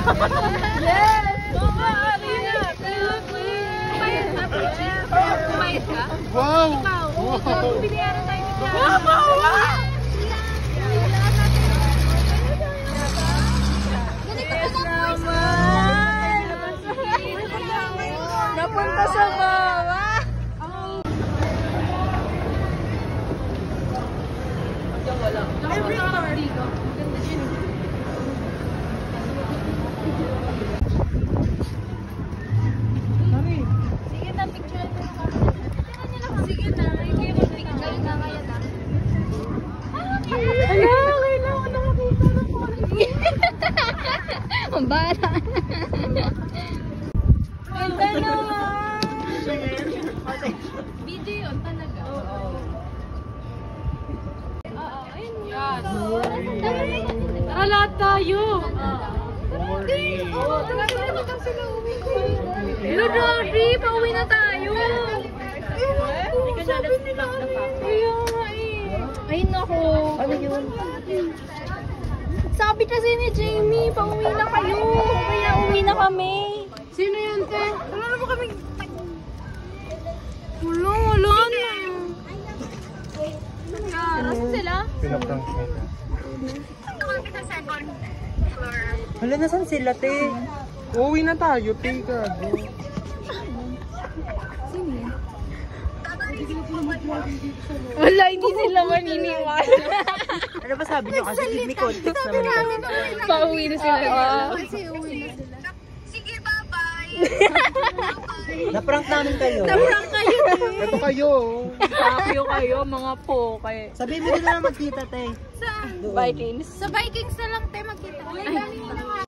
Yes! Kumayad ka? Wow! Ikaw, binayaran tayo ni Tiara. Yes naman! Napunta sa baba! Sige na, picture na. Sige na, hindi mo picture na kaya na. Hala, kailangan na makita ng quality. Ang bata. Ganda naman! Video yun talaga. Oo, ayun yun. Tara lahat tayo! Oo, talaga sila uwi ko. Hello, Rory! Pauwi na tayo! Sabi nila kaya nga eh. Ayun ako. Ano yun? Sabi kasi ni Jamie, pauwi na kayo. Kaya uwi na kami. Sino yun, te? Wala na ba kami? Wala na. Nasaan sila? Pinaprank mo. Hala, nasan sila, te? Uuwi na tayo, te. Gago. Wala, hindi sila maniniwala. Ano ba sabi niyo kasi? Give me context naman. Pauwi na sila. Kasi uwi na sila. Na-prank namin kayo. Naprang kayo. Ito kayo. Tapyo kayo, mga poke. Sabihin mo din na magkita, te. Saan? Vikings. Sa Vikings na lang tayo magkita. Ay, galing mo na nga.